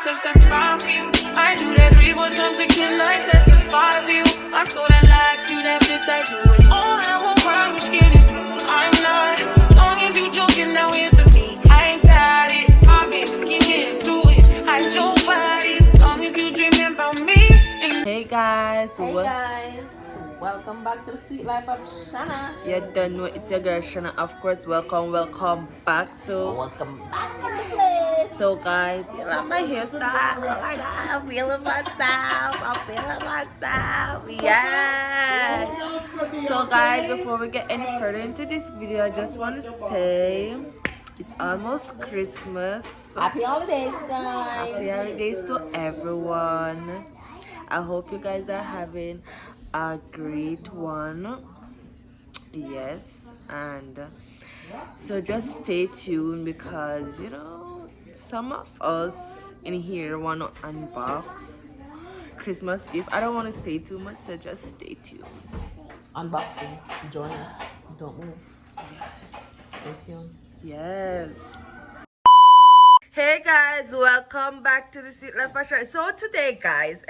touch that spot for you. I do that 3-4 times again, I testify for you. I thought I liked you, that bitch, I do it all. I won't cry, I'm scared of you. I'm not. Long as you joking, now answer me. I ain't got it. I've been scheming through it. Hide your body as long as you dreaming about me. Hey guys, Welcome back to the sweet life of Shanna. you don't know it's your girl Shana. Of course, welcome back to. Welcome back to the place. So guys, you love my hairstyle. Oh my god, I'm feeling myself. Yes. So guys, before we get any further into this video, I just want to say it's almost Christmas. Happy holidays, guys. Happy holidays to everyone. I hope you guys are having a great one. Yes, and so just stay tuned because some of us in here want to unbox Christmas gift. I don't want to say too much, so just stay tuned. Unboxing. Join us. Don't move. Stay tuned. Yes. Hey guys, welcome back to the Sweet Life of Shana. So today, guys,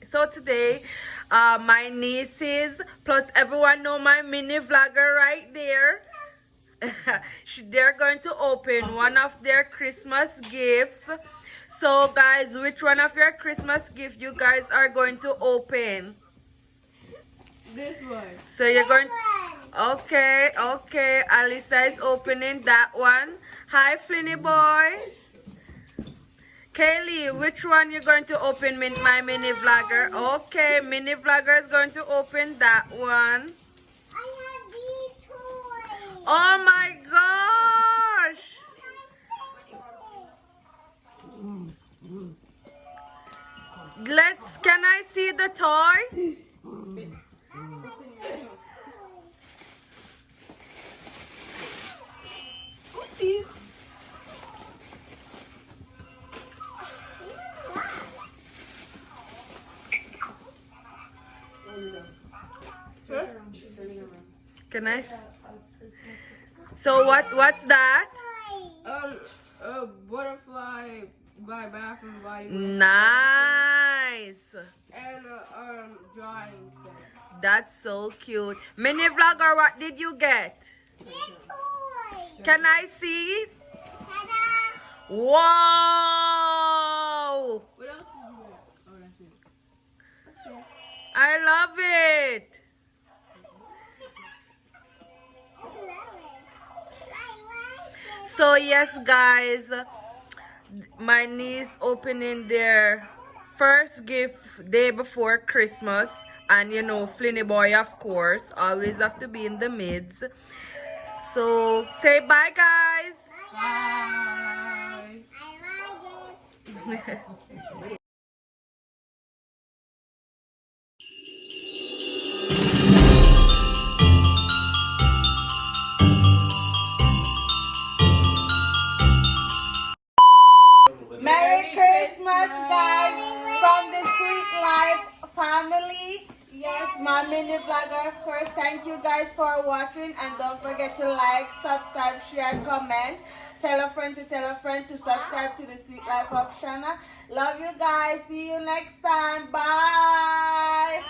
so today, my nieces plus everyone know my mini vlogger right there. They're going to open one of their Christmas gifts. So guys, which one of your Christmas gifts you guys are going to open? This one. So you're going. Okay. Alisa is opening that one. Hi, Flinny boy. Kaylee, which one you going to open, my mini vlogger? Okay, mini vlogger is going to open that one. I have these toys. Oh my gosh! Can I see the toy? Can I? So what's that? A butterfly by Bath and Body Works. Nice. And a drawing set. That's so cute. Mini vlogger, what did you get? Can I see? Wow! What else did you get? Oh, that's it. I love it. So yes, guys, my niece opening their first gift day before Christmas, and Flinny boy, of course, always have to be in the midst. So say bye, guys. Bye. I like it. Merry Christmas, guys, from the Sweet Life family. Yes, my mini vlogger, of course. Thank you guys for watching, and don't forget to like, subscribe, share, and comment. Tell a friend to subscribe to the Sweet Life of Shana. Love you guys. See you next time. Bye.